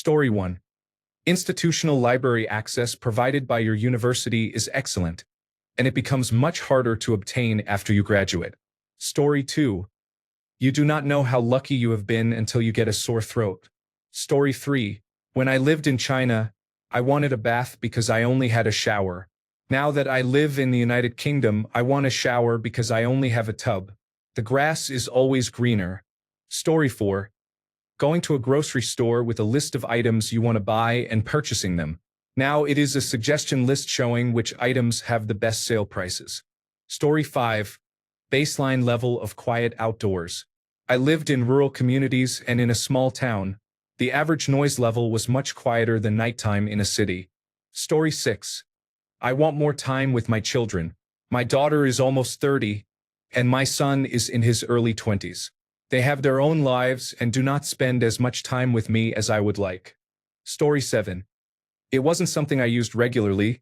Story 1. Institutional library access provided by your university is excellent, and it becomes much harder to obtain after you graduate. Story 2. You do not know how lucky you have been until you get a sore throat. Story 3. When I lived in China, I wanted a bath because I only had a shower. Now that I live in the United Kingdom, I want a shower because I only have a tub. The grass is always greener. Story 4. Going to a grocery store with a list of items you want to buy and purchasing them. Now it is a suggestion list showing which items have the best sale prices. Story 5. Baseline level of quiet outdoors. I lived in rural communities and in a small town. The average noise level was much quieter than nighttime in a city. Story 6. I want more time with my children. My daughter is almost 30, and my son is in his early 20s. They have their own lives and do not spend as much time with me as I would like. Story 7. It wasn't something I used regularly,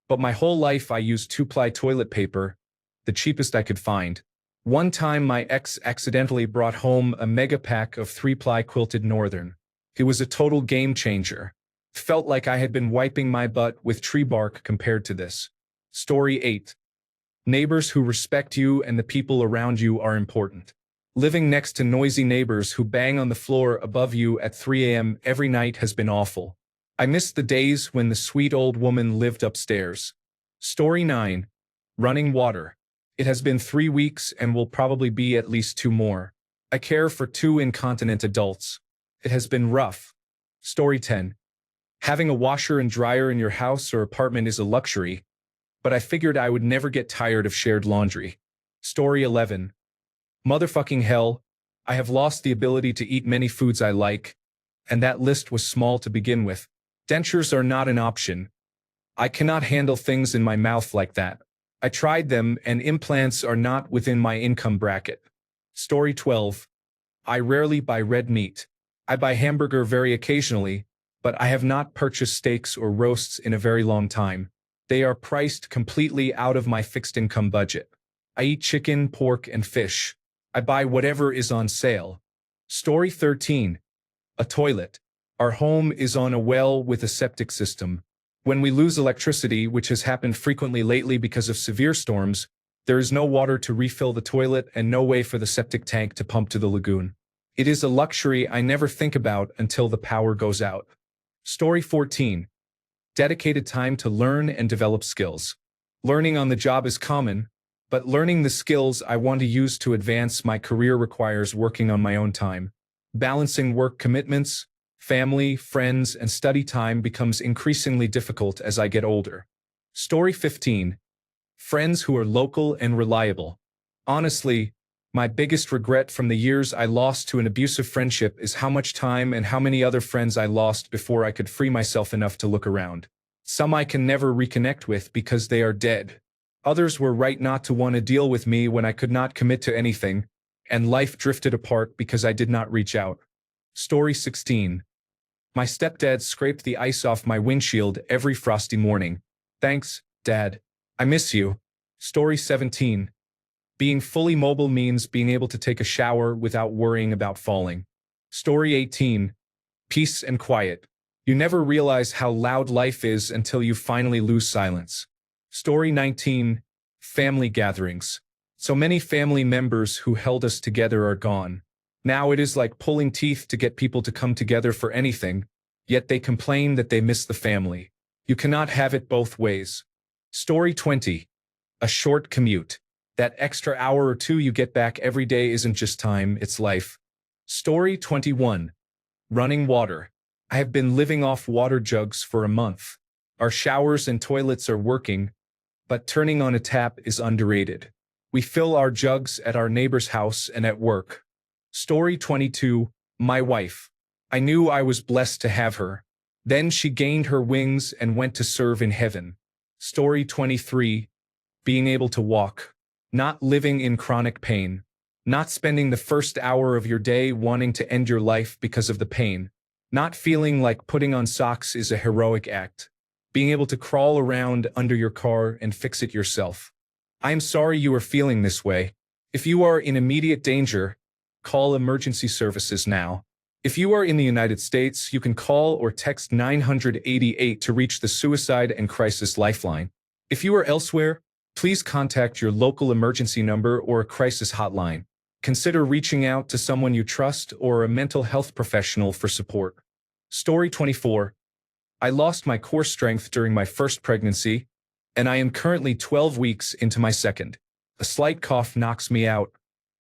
but my whole life I used 2-ply toilet paper, the cheapest I could find. One time my ex accidentally brought home a mega pack of 3-ply quilted northern. It was a total game changer. Felt like I had been wiping my butt with tree bark compared to this. Story 8. Neighbors who respect you and the people around you are important. Living next to noisy neighbors who bang on the floor above you at 3 a.m. every night has been awful. I miss the days when the sweet old woman lived upstairs. Story 9. Running water. It has been 3 weeks and will probably be at least 2 more. I care for 2 incontinent adults. It has been rough. Story 10. Having a washer and dryer in your house or apartment is a luxury, but I figured I would never get tired of shared laundry. Story 11. Motherfucking hell, I have lost the ability to eat many foods I like, and that list was small to begin with. Dentures are not an option. I cannot handle things in my mouth like that. I tried them, and implants are not within my income bracket. Story 12. I rarely buy red meat. I buy hamburger very occasionally, but I have not purchased steaks or roasts in a very long time. They are priced completely out of my fixed income budget. I eat chicken, pork, and fish. I buy whatever is on sale. Story 13. A toilet. Our home is on a well with a septic system. When we lose electricity, which has happened frequently lately because of severe storms, there is no water to refill the toilet and no way for the septic tank to pump to the lagoon. It is a luxury I never think about until the power goes out. Story 14. Dedicated time to learn and develop skills. Learning on the job is common, but learning the skills I want to use to advance my career requires working on my own time. Balancing work commitments, family, friends, and study time becomes increasingly difficult as I get older. Story 15. Friends who are local and reliable. Honestly, my biggest regret from the years I lost to an abusive friendship is how much time and how many other friends I lost before I could free myself enough to look around. Some I can never reconnect with because they are dead. Others were right not to want to deal with me when I could not commit to anything, and life drifted apart because I did not reach out. Story 16. My stepdad scraped the ice off my windshield every frosty morning. Thanks, Dad. I miss you. Story 17. Being fully mobile means being able to take a shower without worrying about falling. Story 18. Peace and quiet. You never realize how loud life is until you finally lose silence. Story 19. Family gatherings. So many family members who held us together are gone. Now it is like pulling teeth to get people to come together for anything, yet they complain that they miss the family. You cannot have it both ways. Story 20. A short commute. That extra hour or 2 you get back every day isn't just time, it's life. Story 21. Running water. I have been living off water jugs for a month. Our showers and toilets are working, but turning on a tap is underrated. We fill our jugs at our neighbor's house and at work. Story 22. My wife. I knew I was blessed to have her. Then she gained her wings and went to serve in heaven. Story 23. Being able to walk. Not living in chronic pain. Not spending the first hour of your day wanting to end your life because of the pain. Not feeling like putting on socks is a heroic act. Being able to crawl around under your car and fix it yourself. I am sorry you are feeling this way. If you are in immediate danger, call emergency services now. If you are in the United States, you can call or text 988 to reach the Suicide and Crisis Lifeline. If you are elsewhere, please contact your local emergency number or a crisis hotline. Consider reaching out to someone you trust or a mental health professional for support. Story 24. I lost my core strength during my first pregnancy, and I am currently 12 weeks into my second. A slight cough knocks me out.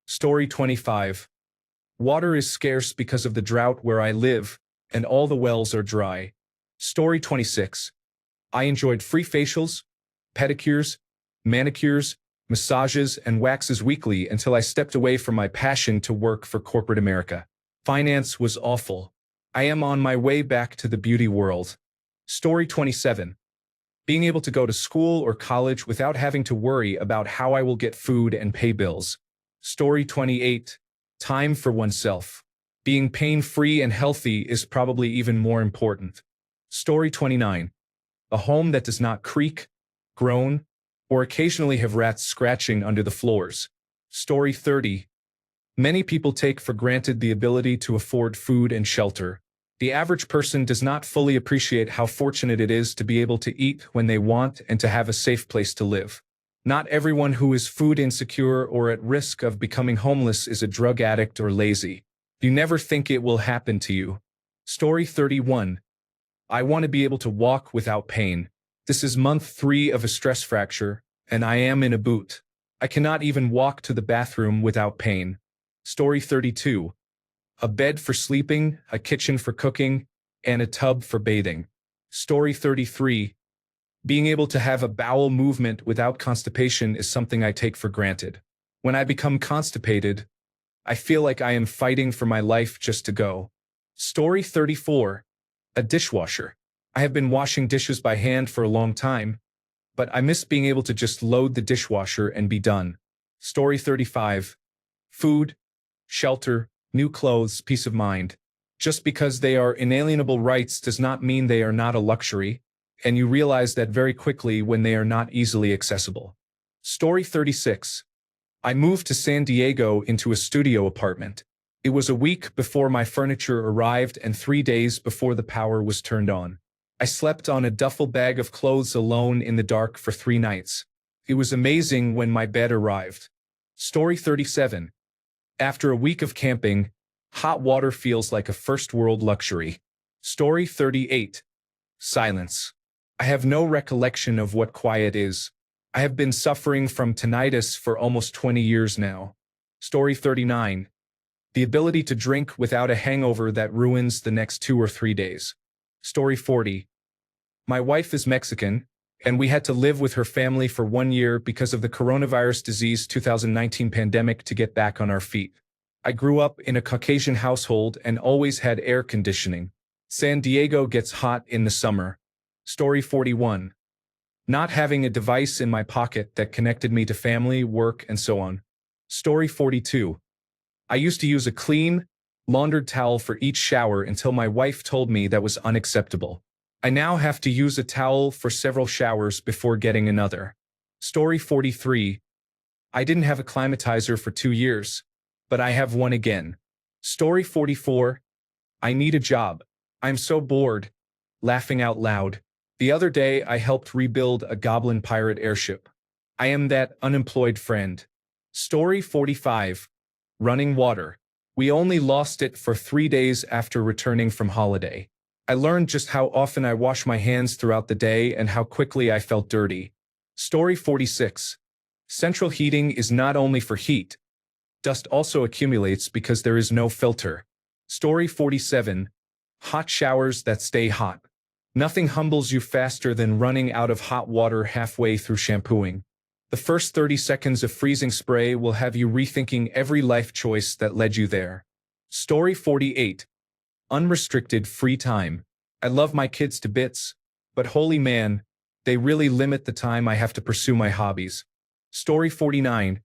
Story 25. Water is scarce because of the drought where I live, and all the wells are dry. Story 26. I enjoyed free facials, pedicures, manicures, massages, and waxes weekly until I stepped away from my passion to work for corporate America. Finance was awful. I am on my way back to the beauty world. Story 27. Being able to go to school or college without having to worry about how I will get food and pay bills. Story 28. Time for oneself. Being pain-free and healthy is probably even more important. Story 29. A home that does not creak, groan, or occasionally have rats scratching under the floors. Story 30. Many people take for granted the ability to afford food and shelter. The average person does not fully appreciate how fortunate it is to be able to eat when they want and to have a safe place to live. Not everyone who is food insecure or at risk of becoming homeless is a drug addict or lazy. You never think it will happen to you. Story 31. I want to be able to walk without pain. This is month 3 of a stress fracture, and I am in a boot. I cannot even walk to the bathroom without pain. Story 32. A bed for sleeping, a kitchen for cooking, and a tub for bathing. Story 33. Being able to have a bowel movement without constipation is something I take for granted. When I become constipated, I feel like I am fighting for my life just to go. Story 34. A dishwasher. I have been washing dishes by hand for a long time, but I miss being able to just load the dishwasher and be done. Story 35. Food, shelter, new clothes, peace of mind. Just because they are inalienable rights does not mean they are not a luxury, and you realize that very quickly when they are not easily accessible. Story 36. I moved to San Diego into a studio apartment. It was a week before my furniture arrived and 3 days before the power was turned on. I slept on a duffel bag of clothes alone in the dark for 3 nights. It was amazing when my bed arrived. Story 37. After a week of camping, hot water feels like a first-world luxury. Story 38. Silence. I have no recollection of what quiet is. I have been suffering from tinnitus for almost 20 years now. Story 39. The ability to drink without a hangover that ruins the next 2 or 3 days. Story 40. My wife is Mexican, and we had to live with her family for 1 year because of the coronavirus disease 2019 pandemic to get back on our feet. I grew up in a Caucasian household and always had air conditioning. San Diego gets hot in the summer. Story 41. Not having a device in my pocket that connected me to family, work, and so on. Story 42. I used to use a clean, laundered towel for each shower until my wife told me that was unacceptable. I now have to use a towel for several showers before getting another. Story 43. I didn't have a climatizer for 2 years, but I have one again. Story 44. I need a job. I'm so bored. Laughing out loud. The other day I helped rebuild a Goblin pirate airship. I am that unemployed friend. Story 45. Running water. We only lost it for 3 days after returning from holiday. I learned just how often I wash my hands throughout the day and how quickly I felt dirty. Story 46. Central heating is not only for heat. Dust also accumulates because there is no filter. Story 47. Hot showers that stay hot. Nothing humbles you faster than running out of hot water halfway through shampooing. The first 30 seconds of freezing spray will have you rethinking every life choice that led you there. Story 48. Unrestricted free time. I love my kids to bits, but holy man, they really limit the time I have to pursue my hobbies. Story 49.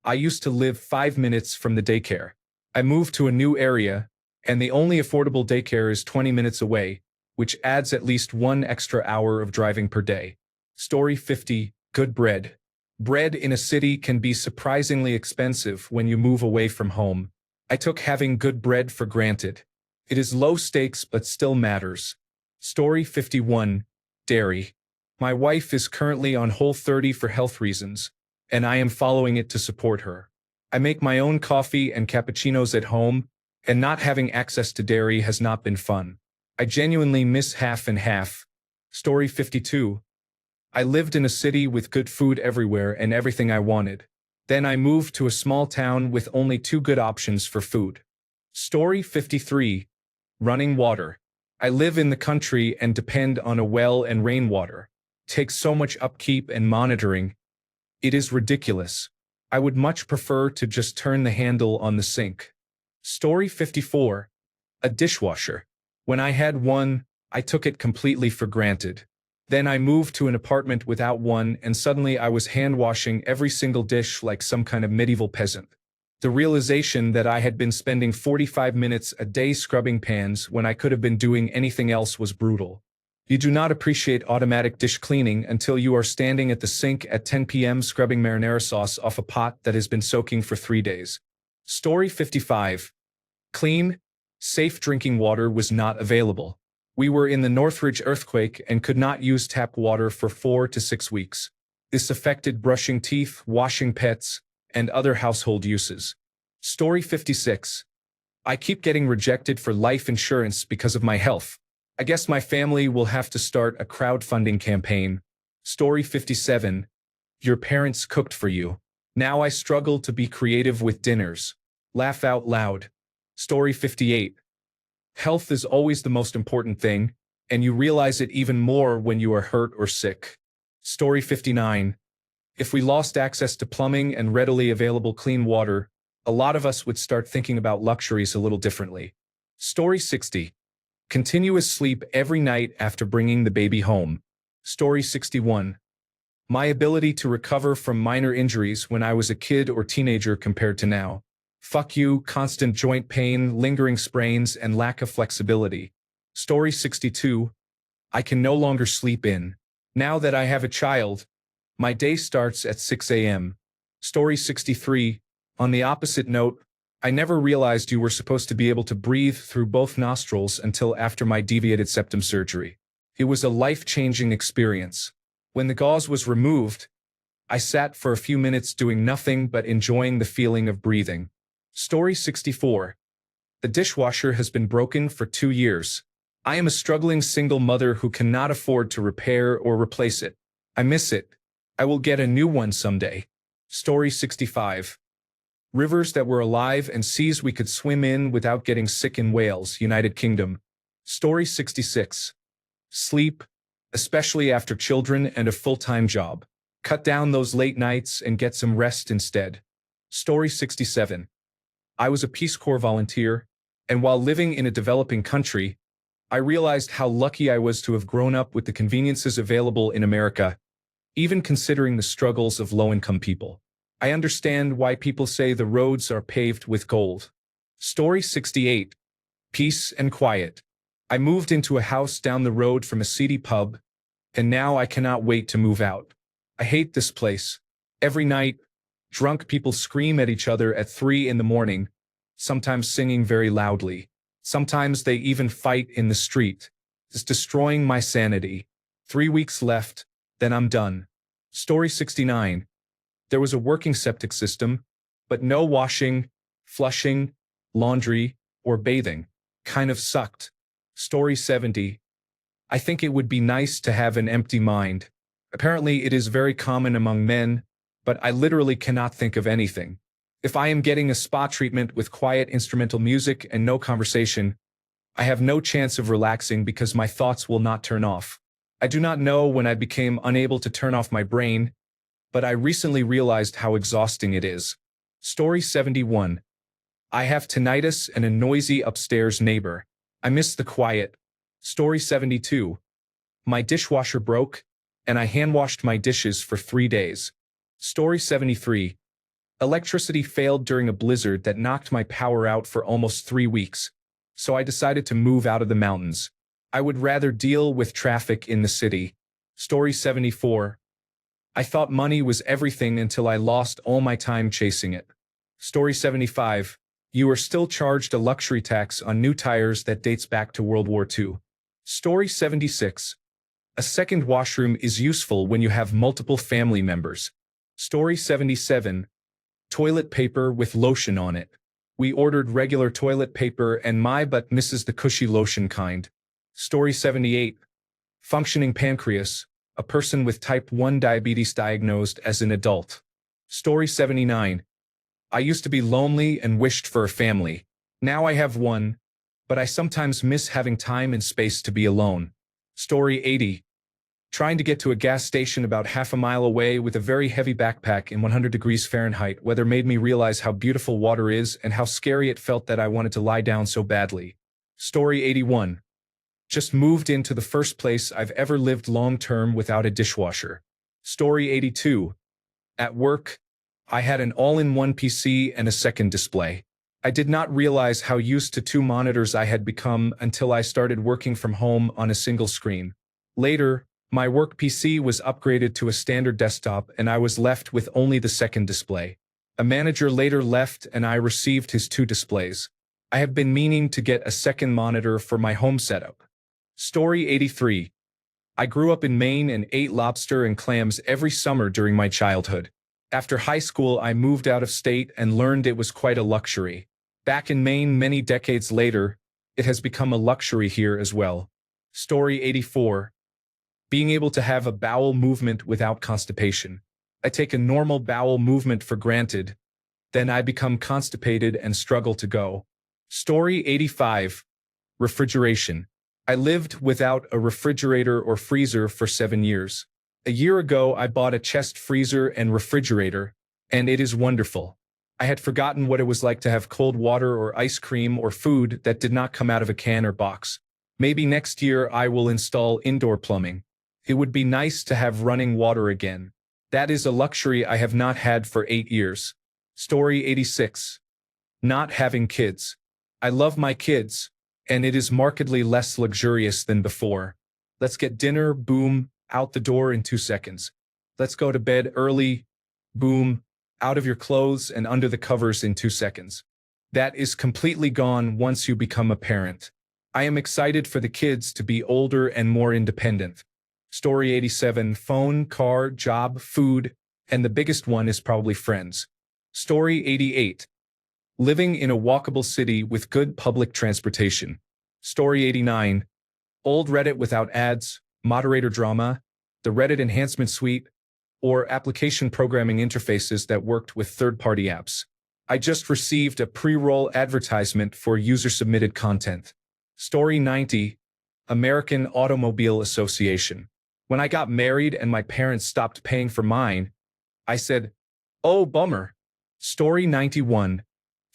I used to live 5 minutes from the daycare. I moved to a new area, and the only affordable daycare is 20 minutes away, which adds at least 1 extra hour of driving per day. Story 50. Good bread. Bread in a city can be surprisingly expensive when you move away from home. I took having good bread for granted. It is low stakes but still matters. Story 51. Dairy. My wife is currently on Whole30 for health reasons, and I am following it to support her. I make my own coffee and cappuccinos at home, and not having access to dairy has not been fun. I genuinely miss half and half. Story 52. I lived in a city with good food everywhere and everything I wanted. Then I moved to a small town with only two good options for food. Story 53. Running water. I live in the country and depend on a well and rainwater. Takes so much upkeep and monitoring. It is ridiculous. I would much prefer to just turn the handle on the sink. Story 54. A dishwasher. When I had one, I took it completely for granted. Then I moved to an apartment without one, and suddenly I was hand-washing every single dish like some kind of medieval peasant. The realization that I had been spending 45 minutes a day scrubbing pans when I could have been doing anything else was brutal. You do not appreciate automatic dish cleaning until you are standing at the sink at 10 p.m. scrubbing marinara sauce off a pot that has been soaking for 3 days. Story 55. Clean, safe drinking water was not available. We were in the Northridge earthquake and could not use tap water for 4 to 6 weeks. This affected brushing teeth, washing pets, and other household uses. Story 56. I keep getting rejected for life insurance because of my health. I guess my family will have to start a crowdfunding campaign. Story 57. Your parents cooked for you. Now I struggle to be creative with dinners. Laugh out loud. Story 58. Health is always the most important thing, and you realize it even more when you are hurt or sick. Story 59. If we lost access to plumbing and readily available clean water, a lot of us would start thinking about luxuries a little differently. Story 60. Continuous sleep every night after bringing the baby home. Story 61. My ability to recover from minor injuries when I was a kid or teenager compared to now. Fuck you, constant joint pain, lingering sprains, and lack of flexibility. Story 62. I can no longer sleep in. Now that I have a child, my day starts at 6 a.m. Story 63. On the opposite note, I never realized you were supposed to be able to breathe through both nostrils until after my deviated septum surgery. It was a life-changing experience. When the gauze was removed, I sat for a few minutes doing nothing but enjoying the feeling of breathing. Story 64. The dishwasher has been broken for 2 years. I am a struggling single mother who cannot afford to repair or replace it. I miss it. I will get a new one someday. Story 65. Rivers that were alive and seas we could swim in without getting sick in Wales, United Kingdom. Story 66. Sleep, especially after children and a full-time job. Cut down those late nights and get some rest instead. Story 67. I was a Peace Corps volunteer, and while living in a developing country, I realized how lucky I was to have grown up with the conveniences available in America, even considering the struggles of low-income people. I understand why people say the roads are paved with gold. Story 68. Peace and quiet. I moved into a house down the road from a seedy pub, and now I cannot wait to move out. I hate this place. Every night, drunk people scream at each other at 3 in the morning, sometimes singing very loudly. Sometimes they even fight in the street. It's destroying my sanity. 3 weeks left, then I'm done. Story 69. There was a working septic system, but no washing, flushing, laundry, or bathing. Kind of sucked. Story 70. I think it would be nice to have an empty mind. Apparently it is very common among men, but I literally cannot think of anything. If I am getting a spa treatment with quiet instrumental music and no conversation, I have no chance of relaxing because my thoughts will not turn off. I do not know when I became unable to turn off my brain, but I recently realized how exhausting it is. Story 71. I have tinnitus and a noisy upstairs neighbor. I miss the quiet. Story 72. My dishwasher broke, and I hand-washed my dishes for 3 days. Story 73. Electricity failed during a blizzard that knocked my power out for almost 3 weeks, so I decided to move out of the mountains. I would rather deal with traffic in the city. Story 74. I thought money was everything until I lost all my time chasing it. Story 75. You are still charged a luxury tax on new tires that dates back to World War II. Story 76. A second washroom is useful when you have multiple family members. Story 77. Toilet paper with lotion on it. We ordered regular toilet paper and my butt misses the cushy lotion kind. Story 78. Functioning pancreas. A person with type 1 diabetes diagnosed as an adult. Story 79. I used to be lonely and wished for a family. Now I have one, but I sometimes miss having time and space to be alone. Story 80. Trying to get to a gas station about half a mile away with a very heavy backpack in 100 degrees Fahrenheit weather made me realize how beautiful water is and how scary it felt that I wanted to lie down so badly. Story 81. Just moved into the first place I've ever lived long-term without a dishwasher. Story 82. At work, I had an all-in-one PC and a second display. I did not realize how used to two monitors I had become until I started working from home on a single screen. Later, my work PC was upgraded to a standard desktop and I was left with only the second display. A manager later left and I received his two displays. I have been meaning to get a second monitor for my home setup. Story 83. I grew up in Maine and ate lobster and clams every summer during my childhood. After high school, I moved out of state and learned it was quite a luxury. Back in Maine many decades later, it has become a luxury here as well. Story 84. Being able to have a bowel movement without constipation. I take a normal bowel movement for granted, then I become constipated and struggle to go. Story 85. Refrigeration. I lived without a refrigerator or freezer for 7 years. A year ago, I bought a chest freezer and refrigerator, and it is wonderful. I had forgotten what it was like to have cold water or ice cream or food that did not come out of a can or box. Maybe next year I will install indoor plumbing. It would be nice to have running water again. That is a luxury I have not had for 8 years. Story 86. Not having kids. I love my kids, and it is markedly less luxurious than before. Let's get dinner, boom, out the door in 2 seconds. Let's go to bed early, boom, out of your clothes and under the covers in 2 seconds. That is completely gone once you become a parent. I am excited for the kids to be older and more independent. Story 87. Phone, car, job, food, and the biggest one is probably friends. Story 88. Living in a walkable city with good public transportation. Story 89. Old Reddit without ads, moderator drama, the Reddit enhancement suite, or application programming interfaces that worked with third-party apps. I just received a pre-roll advertisement for user-submitted content. Story 90. American Automobile Association. When I got married and my parents stopped paying for mine, I said, "Oh, bummer." Story 91.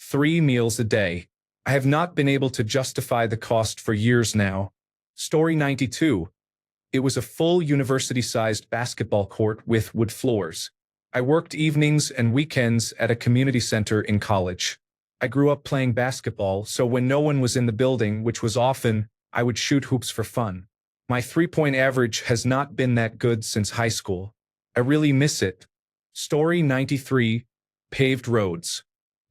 3 meals a day. I have not been able to justify the cost for years now. Story 92. It was a full university-sized basketball court with wood floors. I worked evenings and weekends at a community center in college. I grew up playing basketball, so when no one was in the building, which was often, I would shoot hoops for fun. My three-point average has not been that good since high school. I really miss it. Story 93. Paved roads.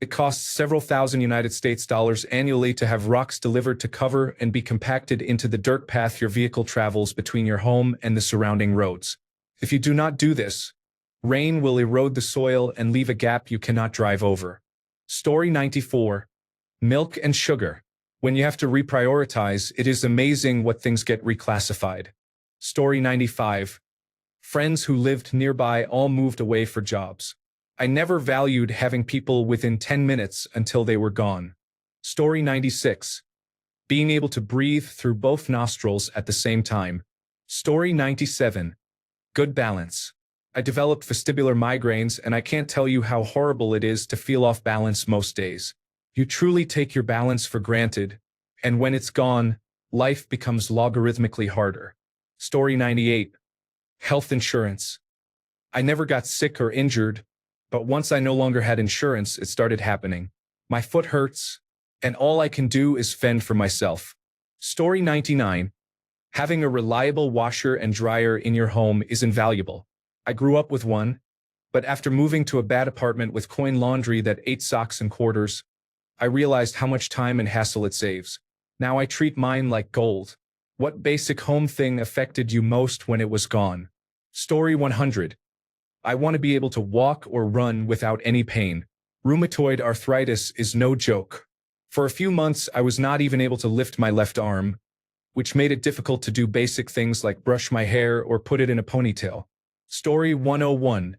It costs several thousand United States dollars annually to have rocks delivered to cover and be compacted into the dirt path your vehicle travels between your home and the surrounding roads. If you do not do this, rain will erode the soil and leave a gap you cannot drive over. Story 94. Milk and sugar. When you have to reprioritize, it is amazing what things get reclassified. Story 95. Friends who lived nearby all moved away for jobs. I never valued having people within 10 minutes until they were gone. Story 96. Being able to breathe through both nostrils at the same time. Story 97. Good balance. I developed vestibular migraines and I can't tell you how horrible it is to feel off balance most days. You truly take your balance for granted, and when it's gone, life becomes logarithmically harder. Story 98. Health insurance. I never got sick or injured, but once I no longer had insurance, it started happening. My foot hurts, and all I can do is fend for myself. Story 99. Having a reliable washer and dryer in your home is invaluable. I grew up with one, but after moving to a bad apartment with coin laundry that ate socks and quarters, I realized how much time and hassle it saves. Now I treat mine like gold. What basic home thing affected you most when it was gone? Story 100. I want to be able to walk or run without any pain. Rheumatoid arthritis is no joke. For a few months, I was not even able to lift my left arm, which made it difficult to do basic things like brush my hair or put it in a ponytail. Story 101.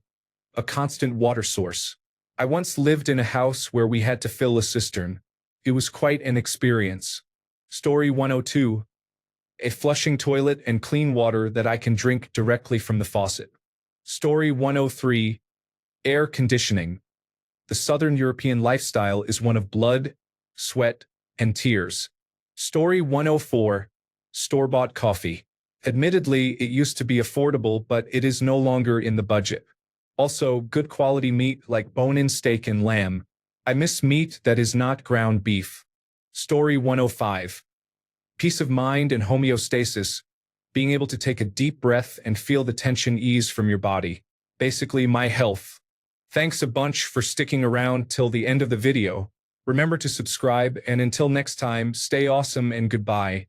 A constant water source. I once lived in a house where we had to fill a cistern. It was quite an experience. Story 102. A flushing toilet and clean water that I can drink directly from the faucet. Story 103. Air conditioning. The Southern European lifestyle is one of blood, sweat, and tears. Story 104. Store-bought coffee. Admittedly, it used to be affordable, but it is no longer in the budget. Also, good quality meat like bone-in steak and lamb. I miss meat that is not ground beef. Story 105. Peace of mind and homeostasis. Being able to take a deep breath and feel the tension ease from your body. Basically, my health. Thanks a bunch for sticking around till the end of the video. Remember to subscribe, and until next time, stay awesome and goodbye.